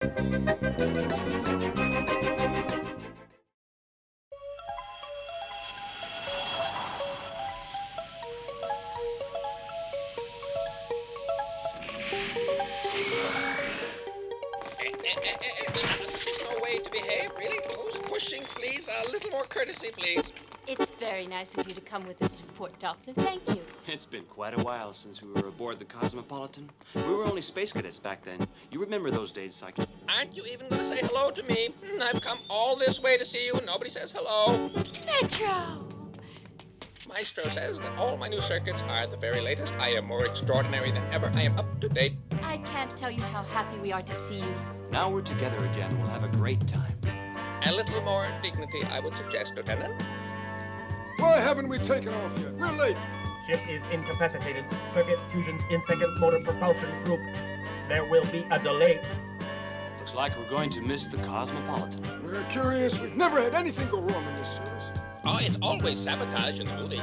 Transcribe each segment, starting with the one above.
This is no way to behave, really. Who's pushing, please? A little more courtesy, please. It's very nice of you to come with us to Port Doppler. Thank you. It's been quite a while since we were aboard the Cosmopolitan. We were only space cadets back then. You remember those days, Psyche? Aren't you even going to say hello to me? I've come all this way to see you. Nobody says hello. Maestro! Maestro says that all my new circuits are the very latest. I am more extraordinary than ever. I am up to date. I can't tell you how happy we are to see you. Now we're together again. We'll have a great time. A little more dignity, I would suggest, Lieutenant. Why haven't we taken off yet? We're late. Ship is incapacitated. Circuit fusions in second motor propulsion group. There will be a delay. Looks like we're going to miss the Cosmopolitan. We're curious. We've never had anything go wrong in this service. Oh, it's always sabotage in the movies.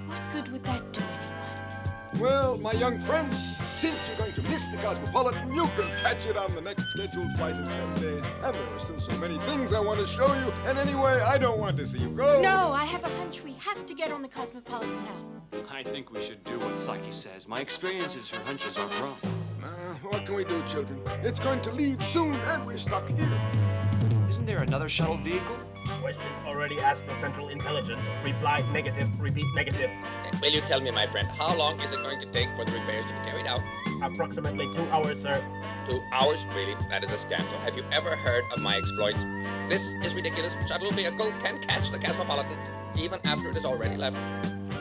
What good would that do anyone? Well, my young friends, since you're going to miss the Cosmopolitan, you can catch it on the next scheduled flight in 10 days. And there are still so many things I want to show you. And anyway, I don't want to see you go. No, I have a hunch we have to get on the Cosmopolitan now. I think we should do what Psyche says. My experience is her hunches aren't wrong. What can we do, children? It's going to leave soon, and we're stuck here. Isn't there another shuttle vehicle? Question already asked of Central Intelligence. Reply negative. Repeat negative. Will you tell me, my friend, how long is it going to take for the repairs to be carried out? Approximately 2 hours, sir. 2 hours? Really? That is a scandal. Have you ever heard of my exploits? This is ridiculous. Shuttle vehicle can catch the Cosmopolitan, even after it is already left.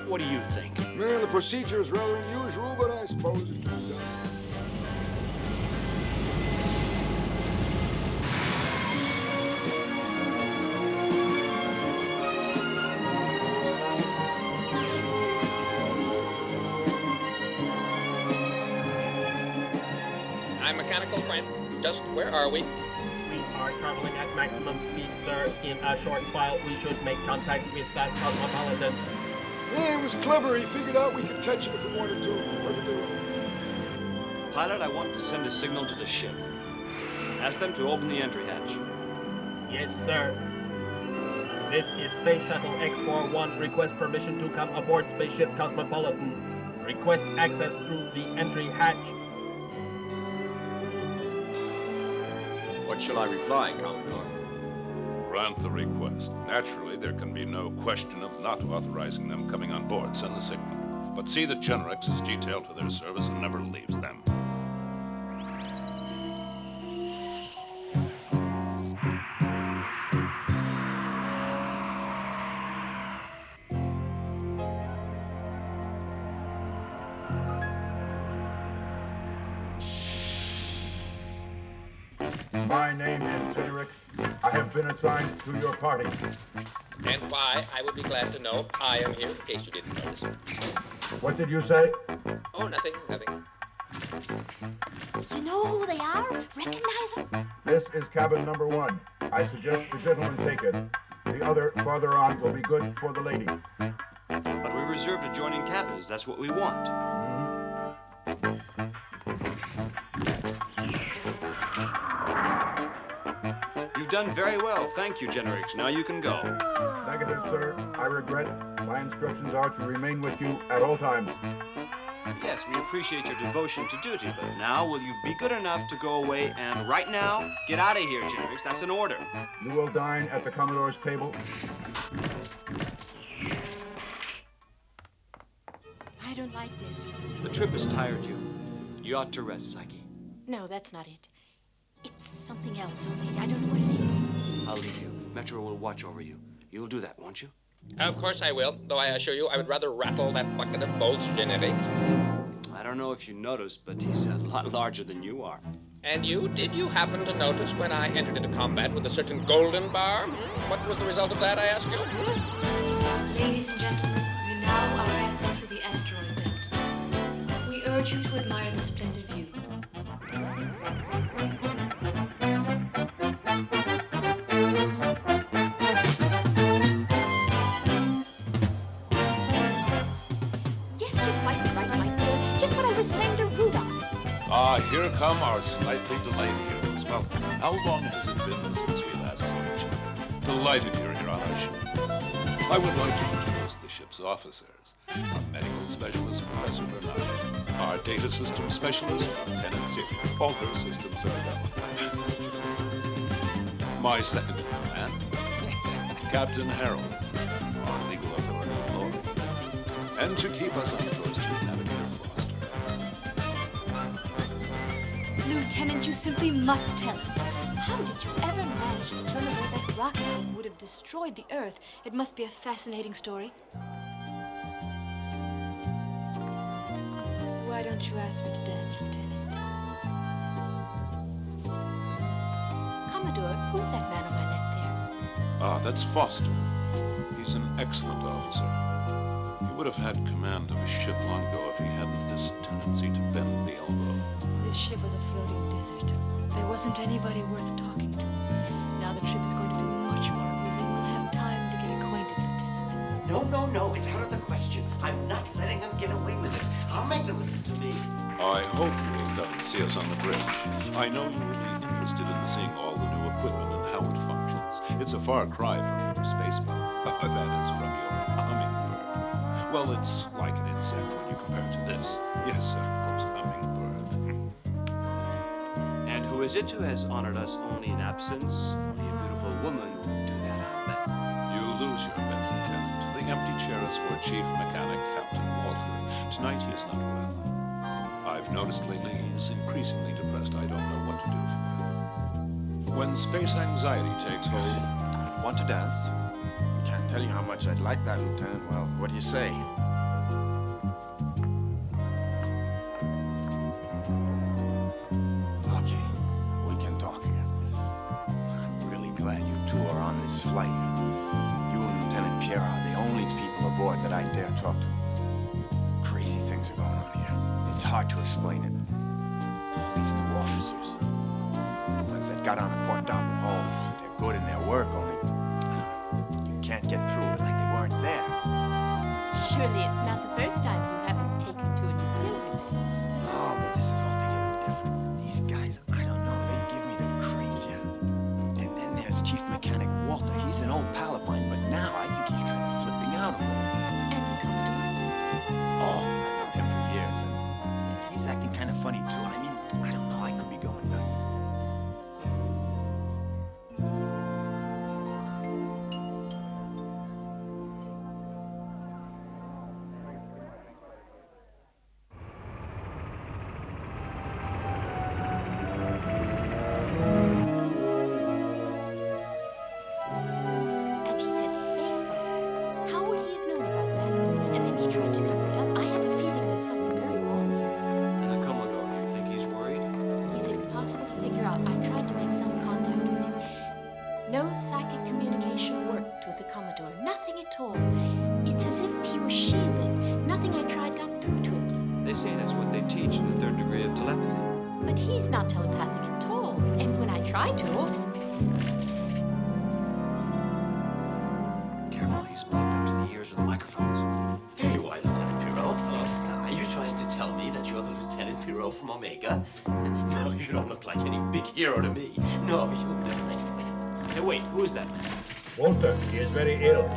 What do you think? Well, the procedure is rather unusual, but I suppose it can be done. Mechanical friend, just where are we? We are traveling at maximum speed, sir. In a short while, we should make contact with that Cosmopolitan. Yeah, it was clever. He figured out we could catch it if we wanted to. Perfectly. Pilot, I want to send a signal to the ship. Ask them to open the entry hatch. Yes, sir. This is Space Shuttle X-41. Request permission to come aboard Spaceship Cosmopolitan. Request access through the entry hatch. What shall I reply, Commodore? Grant the request. Naturally, there can be no question of not authorizing them coming on board. Send the signal. But see that Generix is detailed to their service and never leaves them. My name is Generix. I have been assigned to your party. And why, I would be glad to know. I am here, in case you didn't notice. What did you say? Oh, nothing, nothing. You know who they are? Recognize them? This is cabin number 1. I suggest the gentleman take it. The other, farther on, will be good for the lady. But we reserved adjoining cabins. That's what we want. You've done very well. Thank you, Generix. Now you can go. Negative, sir. I regret. My instructions are to remain with you at all times. Yes, we appreciate your devotion to duty, but now will you be good enough to go away and right now get out of here, Generix? That's an order. You will dine at the Commodore's table. I don't like this. The trip has tired you. You ought to rest, Psyche. No, that's not it. It's something else, only I don't know what it is. I'll leave you. Metro will watch over you. You'll do that, won't you? Of course I will, though I assure you I would rather rattle that bucket of bolts Genetics. I don't know if you noticed, but he's a lot larger than you are. And you, did you happen to notice when I entered into combat with a certain golden bar? What was the result of that, I ask you? Ladies and gentlemen, we now are passing through the asteroid belt. We urge you to admire the splendid view. Just what I was saying to Rudolph. Here come our slightly delayed heroes. Well, how long has it been since we last saw each other? Delighted you're here on our ship. I would like to introduce the ship's officers. Our medical specialist, Professor Bernard. Our data system specialist, Lieutenant Seeley. All her systems are done. My second in command, Captain Harold. Our legal authority, Lori. And to keep us on course to Navigator Foster. Lieutenant, you simply must tell us. How did you ever manage to turn away that rocket that would have destroyed the Earth? It must be a fascinating story. Why don't you ask me to dance, Lieutenant? Commodore, who's that man on my left there? Ah, that's Foster. He's an excellent officer. He would have had command of a ship long ago if he hadn't this tendency to bend the elbow. This ship was a floating desert. There wasn't anybody worth talking to. Now the trip is going to be much more amusing. We'll have time to get acquainted, Lieutenant. No, it's out of the question. I'm not letting them get away with this. I'll make them listen to me. I hope you will come and see us on the bridge. I know you will be interested in seeing all the new equipment and how it functions. It's a far cry from your space boat. That is from your hummingbird. Well, it's like an insect when you compare it to this. Yes, sir, of course, hummingbird. And who is it who has honored us only in absence? Only a beautiful woman would do that, I'll bet. You lose your bet, Lieutenant. The empty chair is for Chief Mechanic Captain Walter. Tonight he is not well. I've noticed lately he's increasingly depressed. I don't know what to do for him. When space anxiety takes hold... Want to dance? Can't tell you how much I'd like that, Lieutenant. Well, what do you say? Okay, we can talk here. I'm really glad you two are on this flight. You and Lieutenant Pierre are the only people aboard that I dare talk to. Crazy things are going on here. It's hard to explain it. All these new officers. The ones that got on the port dock. Oh, they're good in their work, only, I don't know, you can't get through it like they weren't there. Surely it's not the first time you haven't taken to a new crew, is it? Oh, but this is altogether different. These guys, I don't know, they give me the creeps, yeah. And then there's Chief Mechanic Walter. He's an old pal of mine, but now I think he's kind of flipping out a little. And the Commodore? Oh, I've known him for years, and he's acting kind of funny, too. I mean, I don't know, I could be going nuts. And he said space boat. How would he have known about that? And then he tried to cover it up. I have a feeling there's something very wrong here. And the Commodore, you think he's worried? He's impossible to figure out. I tried to make some contact with him. No psychic communication worked with the Commodore. Nothing at all. It's as if he were shielded. Nothing I tried got through to him. They say that's what they teach in the third degree of telepathy. But he's not telepathic at all. And when I tried to... Careful, he's blocked up to the ears with microphones. Here you are, Lieutenant Pirot. Are you trying to tell me that you're the Lieutenant Pirot from Omega? No, you don't look like any big hero to me. No, you'll never make it. Hey, wait, who is that man? Walter, he is very ill.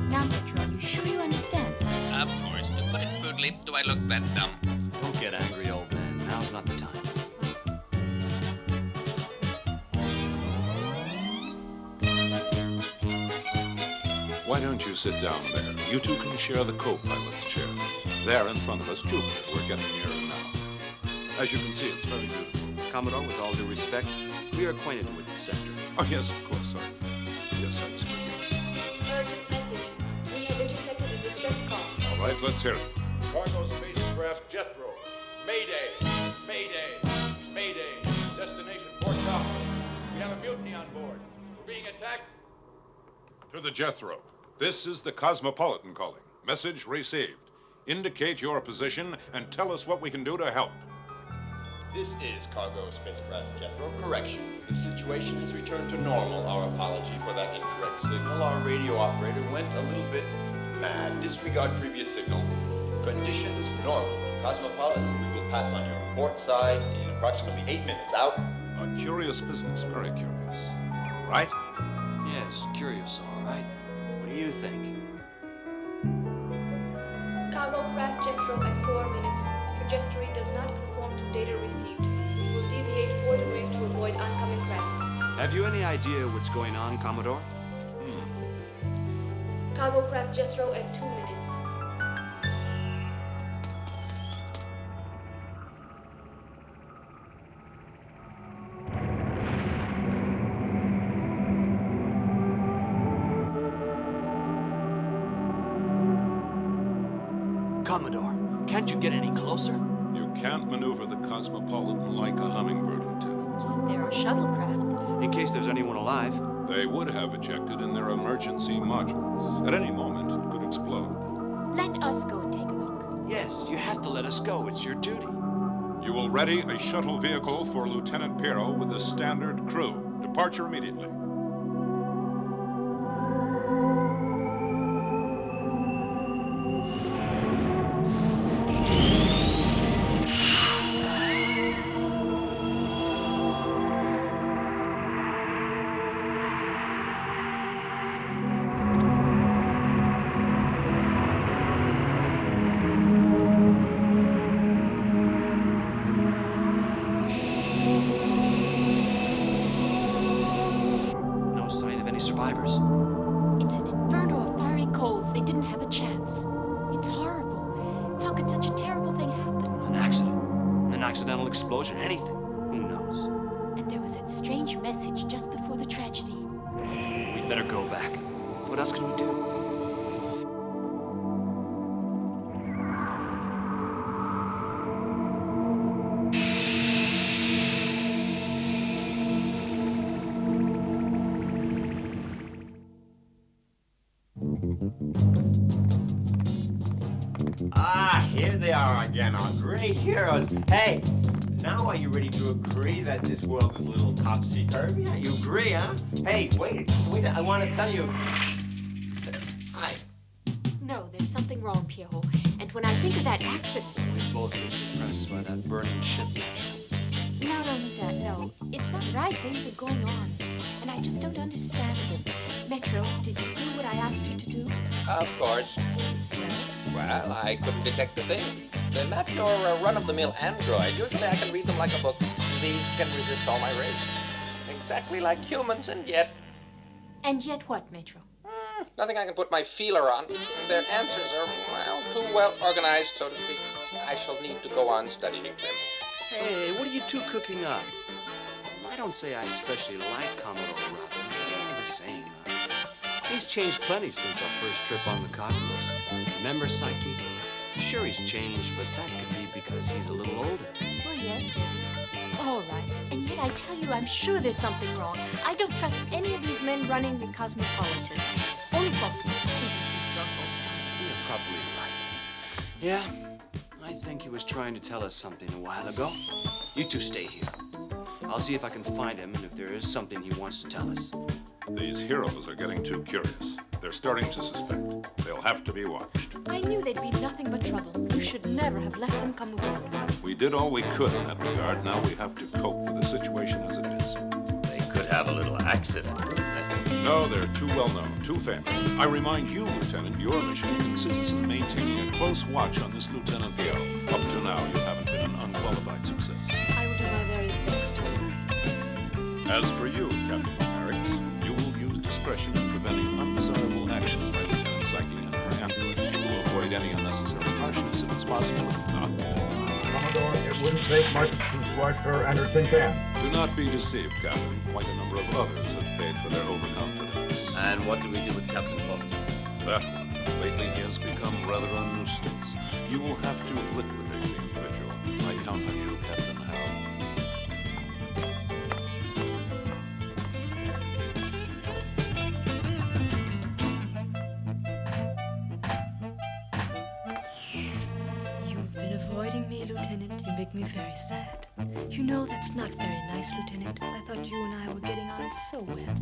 Now, Maestro, are you sure you understand? Of course. To put it crudely, do I look that dumb? Don't get angry, old man. Now's not the time. Why don't you sit down there? You two can share the co-pilot's chair. There in front of us, Jupiter. We're getting nearer now. As you can see, it's very beautiful. Commodore, with all due respect, we are acquainted with the sector. Oh, yes, of course, sir. Yes, I was forgetting. Urgent message. We have intercepted a distress call. All right, let's hear it. Cargo spacecraft Jethro. Mayday! Mayday! Mayday! Destination Port Dock. We have a mutiny on board. We're being attacked. To the Jethro. This is the Cosmopolitan calling. Message received. Indicate your position and tell us what we can do to help. This is cargo spacecraft Jethro. Correction. The situation has returned to normal. Our apology for that incorrect signal. Our radio operator went a little bit mad. Disregard previous signal. Conditions normal. Cosmopolitan, we will pass on your port side in approximately 8 minutes. Out. A curious business, very curious. Right? Yes, curious, all right. What do you think? Cargo craft Jethro at 4 minutes. Trajectory does not conform to data received. We will deviate 4 degrees to avoid oncoming craft. Have you any idea what's going on, Commodore? Cargo craft Jethro at 2 minutes. Commodore, can't you get any closer? You can't maneuver the Cosmopolitan like a hummingbird, Lieutenant. There are shuttlecraft. In case there's anyone alive. They would have ejected in their emergency modules. At any moment, it could explode. Let us go and take a look. Yes, you have to let us go. It's your duty. You will ready a shuttle vehicle for Lieutenant Piero with the standard crew. Departure immediately. Survivors. It's an inferno of fiery coals. They didn't have a chance. It's horrible. How could such a terrible thing happen? An accident. An accidental explosion. Anything. Who knows? And there was that strange message just before the tragedy. We'd better go back. What else can we do? Ah, here they are again, our great heroes. Hey, now are you ready to agree that this world is a little topsy-turvy? Yeah, you agree, huh? Hey, wait, I want to tell you. Hi. No, there's something wrong, Piero. And when I think of that accident... We've both been impressed by that burning ship, Metro. Not only that, no. It's not right. Things are going on. And I just don't understand it. Metro, did you do what I asked you to do? Of course. Well, I couldn't detect the thing. They're not your run-of-the-mill android. Usually I can read them like a book. These can resist all my rays. Exactly like humans, and yet... And yet what, Metro? Nothing I can put my feeler on. Their answers are, well, too well organized, so to speak. I shall need to go on studying them. Hey, what are you two cooking up? I don't say I especially like Commodore Robin, but all the same, he's changed plenty since our first trip on the Cosmos. Remember, Psyche? Sure, he's changed, but that could be because he's a little older. Well, yes, maybe. All right. And yet I tell you, I'm sure there's something wrong. I don't trust any of these men running the Cosmopolitan. Only Boston. He's drunk all the time. You're probably right. Yeah, I think he was trying to tell us something a while ago. You two stay here. I'll see if I can find him and if there is something he wants to tell us. These heroes are getting too curious. They're starting to suspect. They'll have to be watched. I knew they'd be nothing but trouble. You should never have let them come aboard. We did all we could in that regard. Now we have to cope with the situation as it is. They could have a little accident. No, they're too well known, too famous. I remind you, Lieutenant, your mission consists in maintaining a close watch on this Lieutenant Piero. Up to now, you haven't been an unqualified success. I will do my very best. As for you, Captain Merrick's, you will use discretion in preventing undesirable actions by Lieutenant Psyche and her android. You will avoid any unnecessary harshness if it's possible, if not, Commodore, it wouldn't take much to squash her and her tin can. do not be deceived, Captain. Quite a number of others have paid for their overconfidence. And what do we do with Captain Foster? That one. Lately he has become rather a nuisance. You will have to liquidate the individual. I count on you, Captain Hal. You've been avoiding me, Lieutenant. You make me very sad. You know that's not very nice, Lieutenant. I thought you and I were getting on so well.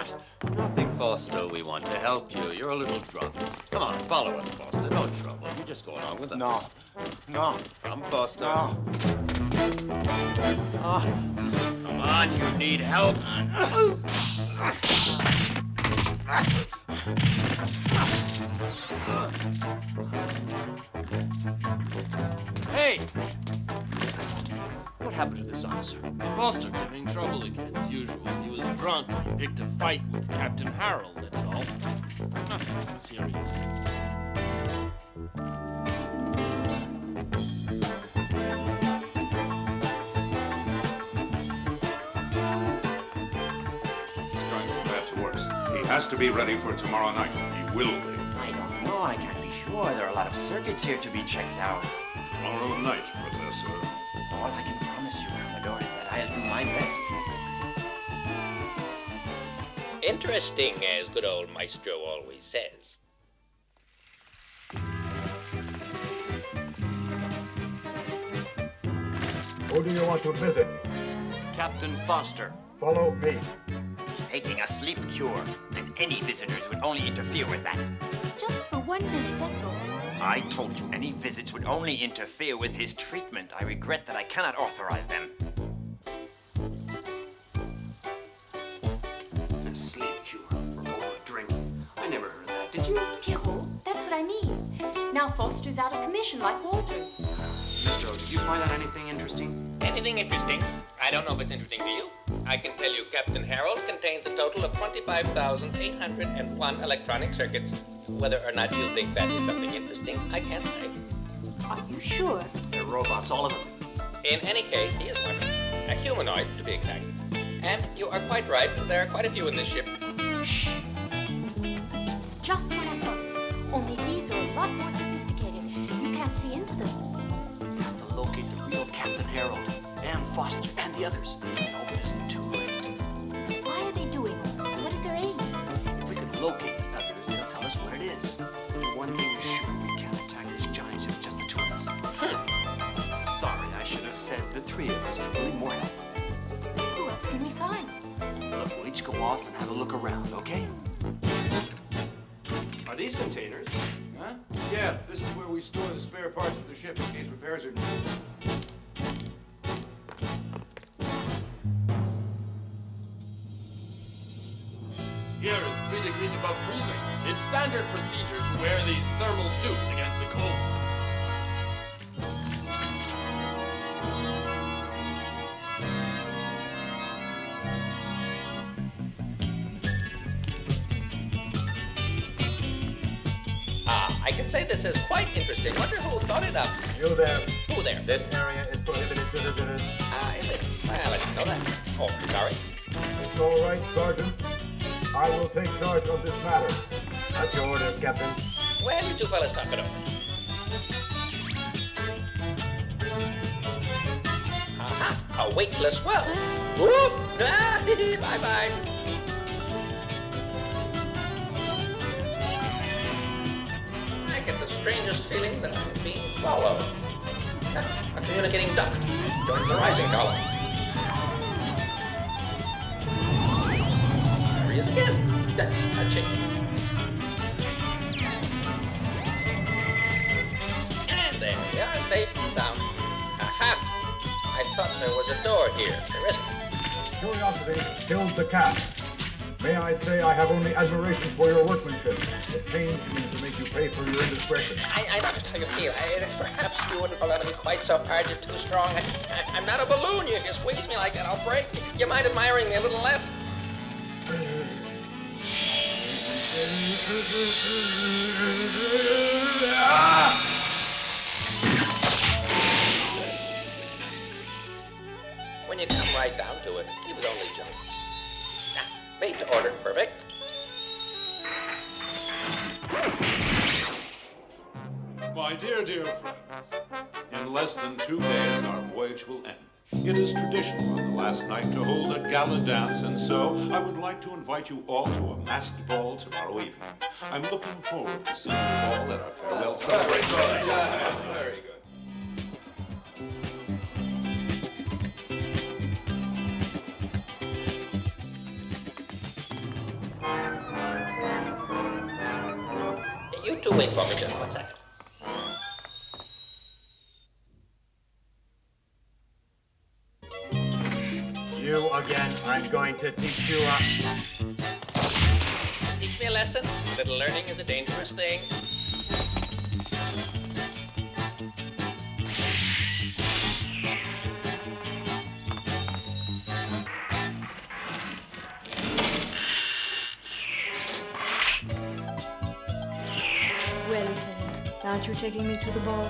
want? Nothing, Foster. We want to help you. You're a little drunk. Come on, follow us, Foster. No trouble. You just go along with us. No. No. Come, Foster. No. Come on, you need help. Hey! What happened to this officer? Foster giving trouble again, as usual. He was drunk and he picked a fight with Captain Harold, that's all. Nothing serious. He's going from bad to worse. He has to be ready for tomorrow night. He will be. I don't know. I can't be sure. There are a lot of circuits here to be checked out. Tomorrow night, Professor. All I can promise you, Commodore, is that I'll do my best. Interesting, as good old Maestro always says. Who do you want to visit? Captain Foster. Follow me. He's taking a sleep cure, and any visitors would only interfere with that. Just for 1 minute, that's all. I told you any visits would only interfere with his treatment. I regret that I cannot authorize them. A sleep cure for over-drinking. I never heard of that, did you? Pierrot, that's what I mean. Now Foster's out of commission like Walters. Maestro, did you find out anything interesting? Anything interesting? I don't know if it's interesting to you. I can tell you Captain Harold contains a total of 25,801 electronic circuits. Whether or not you think that is something interesting, I can't say. Are you sure? They're robots, all of them. In any case, he is one. A humanoid, to be exact. And you are quite right, there are quite a few in this ship. Shh! It's just what I thought. Only these are a lot more sophisticated. You can't see into them. We have to locate the real Captain Harold, and Foster, and the others. I hope it isn't too late. Why are they doing all this? What is their aim? If we can locate the others, they'll tell us what it is. And one thing is sure, we can't attack this giant ship, just the two of us. Sorry, I should have said the three of us. We'll need more help. Who else can we find? Look, we'll each go off and have a look around, okay? Are these containers? Huh? Yeah, this is where we store the spare parts of the ship in case repairs are needed. Here it's 3 degrees above freezing. It's standard procedure to wear these thermal suits against the cold. I can say this is quite interesting. Wonder who thought it up. You there. Who there? This area is prohibited to visitors. Is it? Well, I didn't know that. Oh, sorry. It's all right, Sergeant. I will take charge of this matter. At your orders, Captain. Well, you two fellas talk it over. Aha, a weightless well. Whoop! Ah, bye-bye. I get the strangest feeling that I'm being followed. A communicating duct joins the rising column. There he is again. Touching. And there we are, safe and sound. Aha! I thought there was a door here. There isn't. Curiosity killed the cat. May I say I have only admiration for your workmanship. It pains me to make you pay for your indiscretion. I know just how you feel. Perhaps you wouldn't hold on to me quite so hard. You're too strong. I'm not a balloon. If you squeeze me like that, I'll break. You mind admiring me a little less? When you come right down to it, he was only joking. Made to order. Perfect. My dear friends, in less than 2 days our voyage will end. It is traditional on the last night to hold a gala dance, and so I would like to invite you all to a masked ball tomorrow evening. I'm looking forward to seeing you all at our farewell celebration. Very good. two wait for me just 1 second. You again. I'm going to teach you Teach me a lesson. Little learning is a dangerous thing. Well, Lieutenant, aren't you taking me to the ball?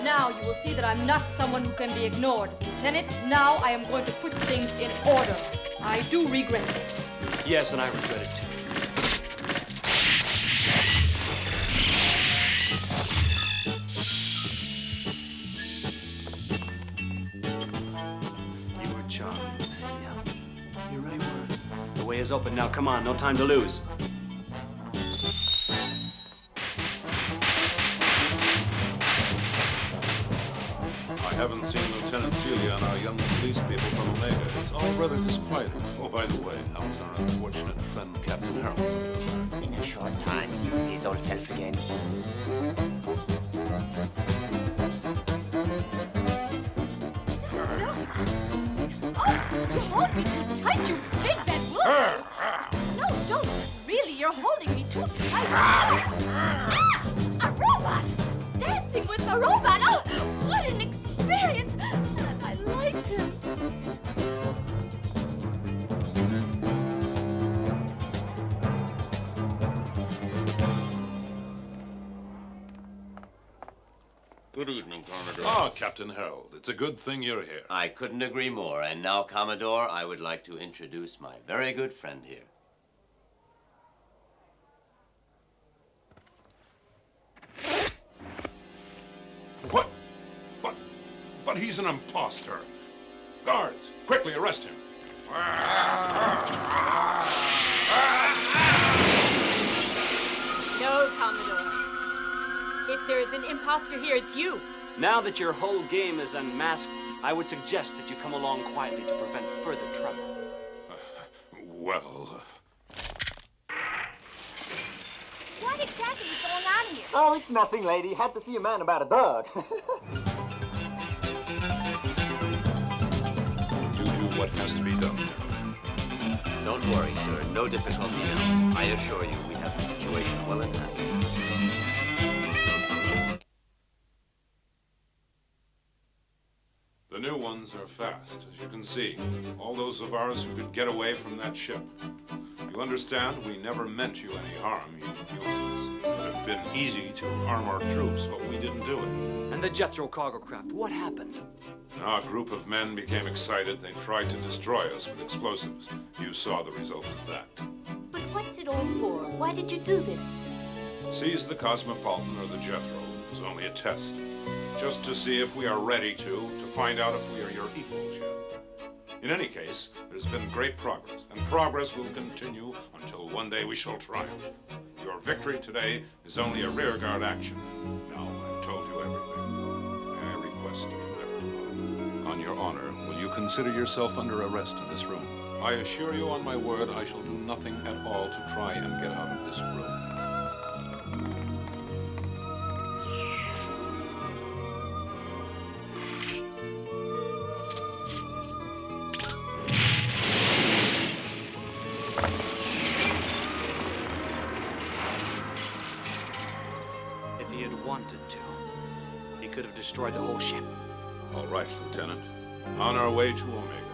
Now you will see that I'm not someone who can be ignored. Lieutenant, now I am going to put things in order. I do regret this. Yes, and I regret it too. You were charming, Celia. You really were. The way is open now. Come on, no time to lose. I haven't seen Lieutenant Celia and our young police people from Omega. It's all rather disquieting. Oh, by the way, how is our unfortunate friend Captain Harold? In a short time, he will be his old self again. Oh, you hold me too tight, you big bad wolf! No, don't. Really, you're holding me too tight. Ah, a robot! Dancing with a robot! Oh, what an experience! And I liked him. Good evening, Commodore. Ah, Captain Harold, it's a good thing you're here. I couldn't agree more. And now, Commodore, I would like to introduce my very good friend here. What? But he's an imposter. Guards, quickly arrest him. No, Commodore. If there is an imposter here, it's you. Now that your whole game is unmasked, I would suggest that you come along quietly to prevent further trouble. Well, What exactly is going on here? Oh, it's nothing, lady. Had to see a man about a dog. you do what has to be done. Don't worry, sir. No difficulty now. I assure you, we have the situation well in hand. The new ones are fast, as you can see. All those of ours who could get away from that ship. You understand, we never meant you any harm, you humans. It would have been easy to arm our troops, but we didn't do it. And the Jethro cargo craft, what happened? Our group of men became excited. They tried to destroy us with explosives. You saw the results of that. But what's it all for? Why did you do this? Seize the Cosmopolitan or the Jethro was only a test. Just to see if we are ready to find out if we are your equals yet. In any case, there's been great progress, and progress will continue until one day we shall triumph. Your victory today is only a rearguard action. Now I've told you everything. May I request you never on your honor, will you consider yourself under arrest in this room? I assure you on my word, I shall do nothing at all to try and get out of this room. If he had wanted to, he could have destroyed the whole ship. All right, Lieutenant. On our way to Omega.